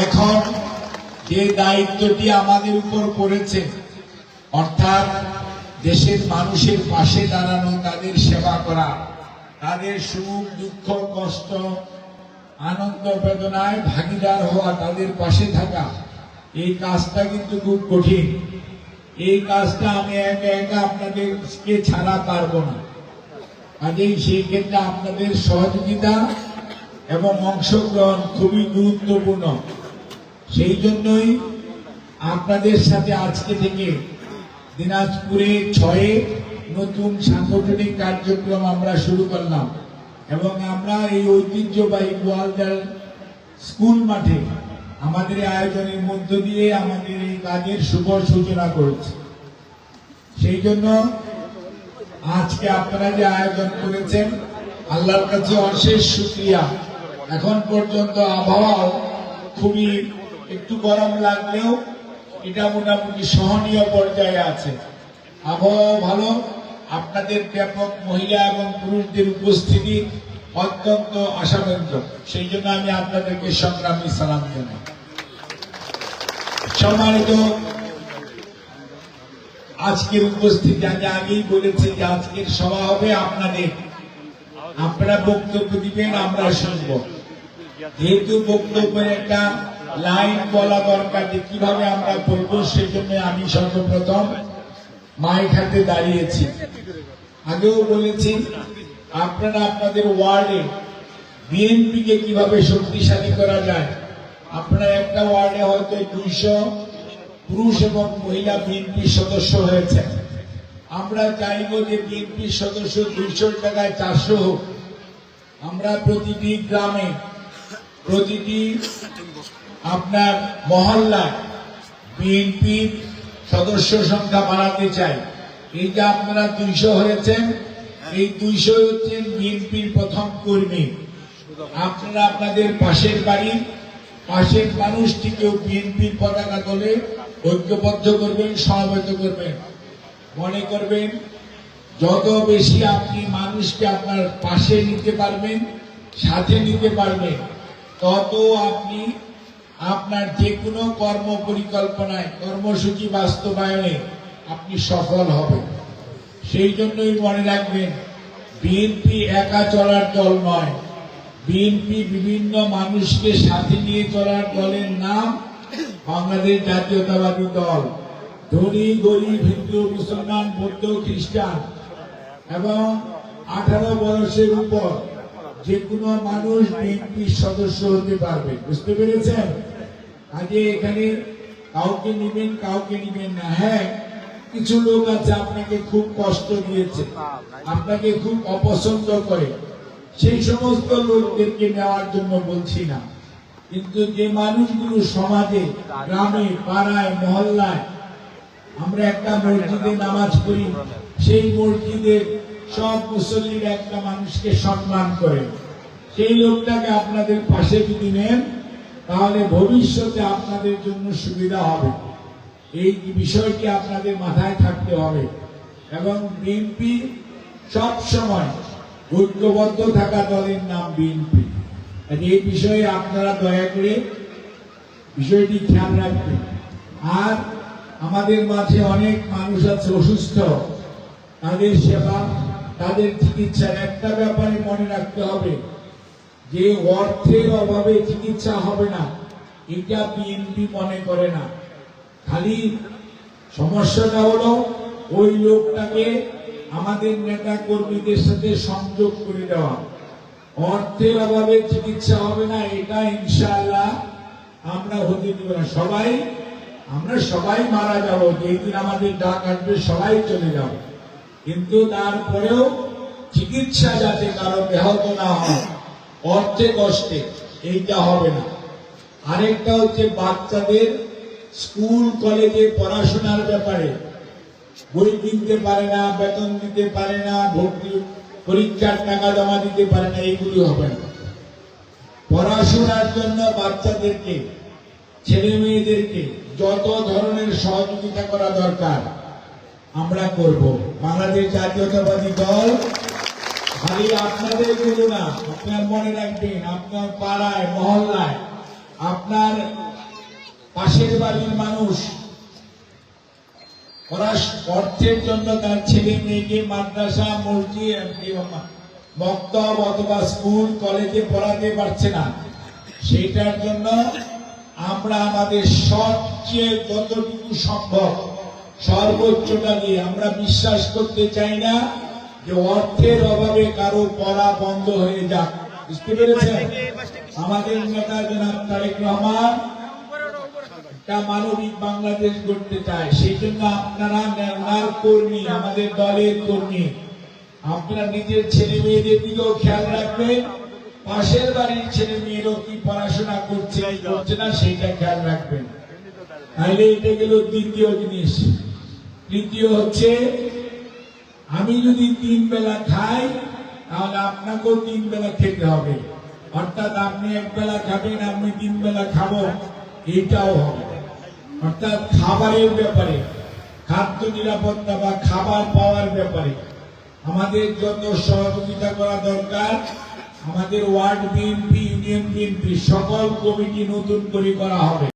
এখন যে দায়িত্বটি আমাদের উপর পড়েছে, অর্থাৎ দেশের মানুষের পাশে দাঁড়ানো, তাদের সেবা করা, তাদের সুখ দুঃখ কষ্ট আনন্দ বেদনায় ভাগিদার হওয়া, তাদের পাশে থাকা, এই কাজটা কিন্তু খুব কঠিন। এই কাজটা আমি একা একা আপনাদেরকে ছাড়া পারবো না। কাজেই সেই ক্ষেত্রে আপনাদের সহযোগিতা এবং অংশগ্রহণ খুবই গুরুত্বপূর্ণ। সেই জন্যই আপনাদের সাথে আজকে থেকে দিনাজপুরে 6 নতুন সাংগঠনিক কার্যক্রম আমরা শুরু করলাম এবং আমরা এই ঐতিহ্যবাহী গোয়ালদার স্কুল মাঠে আমাদের আয়োজনের মধ্য দিয়ে আমাদের এই কাজের শুভ সূচনা করেছি। সেই জন্য আজকে আপনারা যে আয়োজন করেছেন, আল্লাহর কাছে অশেষ শুকরিয়া। এখন পর্যন্ত আবহাওয়া খুবই একটু গরম লাগলেও এটা মোটামুটি সহনীয় পর্যায়ে আছে। আবহাওয়া ভালো, আপনাদের ব্যাপক মহিলা এবং পুরুষদের উপস্থিতি অত্যন্ত আশাব্যঞ্জক। সেই জন্য আমি আপনাদেরকে সংগ্রামী সালাম জানাই। সম্মানিত আজকের উপস্থিতি, আমি আগেই বলেছি যে আজকের সভা হবে আপনাদের, আপনারা বক্তব্য দিবেন, আমরা শুনবো। যেহেতু বক্তব্যের একটা লাইন বলা দরকার যে কিভাবে আমরা বলবো, সেই জন্য আমি সর্বপ্রথম মাইক হাতে দাঁড়িয়েছি। আগেও বলেছি আপনারা আপনাদের ওয়ার্ডে বিএনপিকে কিভাবে শক্তিশালী করা যায়। আপনারা একটা ওয়ার্ডে হয়তো 200 পুরুষ এবং মহিলা বিএনপি সদস্য হয়েছে। আমরা চাইব যে বিএনপি সদস্য 200 টাকায় 400 হোক। আমরা প্রতিটি গ্রামে, প্রতিটি আপনার মহল্লায় বিএনপি সদস্য সংখ্যা বাড়াতে চাই। এই যে আপনারা 200 হয়েছেন, এই 200 হচ্ছেন বিএনপির প্রথম কর্মী। আপনারা আপনাদের পাশের বাড়ি, পাশের মানুষটিকেও বিএনপির পতাকা দলে ঐক্যবদ্ধ করবেন, সমবেত করবেন। মনে করবেন যত বেশি আপনি মানুষকে আপনার পাশে নিতে পারবেন, সাথে নিতে পারবেন, তত আপনি আপনার যে কোনো কর্ম পরিকল্পনায়, কর্মসূচি বাস্তবায়নে আপনি সফল হবেন। সেই জন্যই মনে রাখবেন, বিএনপি একা চলার দল নয়। বিএনপি বিভিন্ন মানুষকে সাথে নিয়ে চলার দলের নাম বাংলাদেশ জাতীয়তাবাদী দল। ধনী গরিব, হিন্দু মুসলমান বৌদ্ধ খ্রিস্টান এবং 18 বয়সের উপর যে কোনো মানুষ বিএনপির সদস্য হতে পারবে। বুঝতে পেরেছেন? আগে এখানে কাউকে নিবেন, কাউকে নিবেন না। হ্যাঁ, কিছু লোক আছে আপনাকে খুব কষ্ট দিয়েছে, আপনাকে খুব অপছন্দ করে, সেই সমস্ত লোকদেরকে নেওয়ার জন্য বলছি না। কিন্তু যে মানুষগুলো সমাজে, গ্রামে, পাড়ায়, মহল্লায়, আমরা একটা মসজিদে নামাজ পড়ি, সেই মসজিদের সব মুসল্লিরা একটা মানুষকে সম্মান করে, সেই লোকটাকে আপনাদের পাশে যদি নেন, তাহলে ভবিষ্যতে আপনাদের জন্য সুবিধা হবে। এই বিষয়টি আপনাদের মাথায় থাকতে হবে। এবং বিএনপি সব সময় ঐক্যবদ্ধ থাকা দলের নাম বিএনপি। এই বিষয়ে আপনারা দয়া করে বিষয়টি খেয়াল রাখবেন। আর আমাদের মাঝে অনেক মানুষ আছে অসুস্থ, তাদের সেবা, তাদের চিকিৎসার একটা ব্যাপারে মনে রাখতে হবে যে অর্থের অভাবে চিকিৎসা হবে না, এটা বিএনপি মনে করে না। খালি সমস্যাটা হলো ওই লোকটাকে আমাদের নেতা কর্মীদের সাথে সংযোগ করে দেওয়া। অর্থের অভাবে চিকিৎসা হবে না, এটা ইনশাআল্লাহ আমরা হতে দেব না। আমরা সবাই মারা যাব, যেদিন আমাদের ডাক আসবে সবাই চলে যাব, কিন্তু তারপরেও চিকিৎসা যাতে কারো ব্যাহত না হয় অর্থে কষ্টে, এইটা হবে না। আরেকটা হচ্ছে বাচ্চাদের স্কুল কলেজে পড়াশোনার ব্যাপারে বই কিনতে পারে না, বেতন দিতে পারে না, ভর্তি পরীক্ষার টাকা জমা দিতে পারে না, এইগুলি হবে না। পড়াশোনার জন্য বাচ্চাদেরকে, ছেলে মেয়েদেরকে যত ধরনের সহযোগিতা করা দরকার আমরা করব। বাংলাদেশ জাতীয়তাবাদী দল খালি আপনাদের জন্য না, আপনার মনে রাখবেন, আপনার পাড়ায় মহল্লায়, আপনার পাশের বাড়ির মানুষ ওরা অর্থের জন্য তার ছেলে মেয়েকে মাদ্রাসা মসজিদ মক্তব অথবা স্কুল কলেজে পড়াতে পারছে না, সেটার জন্য আমরা আমাদের সবচেয়ে যতটুকু সম্ভব সর্বোচ্চটা দিয়ে আমরা বিশ্বাস করতে চাই না যে অর্থের অভাবে কারো পড়া বন্ধ হয়ে যাক। বুঝতে পেরেছেন? আমাদের নেতা জনাব তারেক রহমান একটা মানবিক বাংলাদেশ গড়তে চায়, সেই জন্য আপনারা ওনার কর্মী, আমাদের দলের কর্মী, আপনারা নিজের ছেলে মেয়েদের দিকেও খেয়াল রাখবেন, পাশের বাড়ির ছেলে মেয়েরও কি পড়াশোনা করছে করছে না সেটা খেয়াল রাখবেন। তাহলে এটা গেল দ্বিতীয় জিনিস। তৃতীয় হচ্ছে, আমি যদি 3 বেলা খাই তাহলে আপনাকেও 3 বেলা খেতে হবে, অর্থাৎ আপনি 1 বেলা খাবেন, আমি 3 বেলা খাবো, এইটাও হবে। অর্থাৎ খাবারের ব্যাপারে, খাদ্য নিরাপত্তা বা খাবার পাওয়ার ব্যাপারে আমাদের যত সহযোগিতা করা দরকার, আমাদের ওয়ার্ড বিএনপি, ইউনিয়ন বিএনপি সকল কমিটি নতুন করে করা হবে।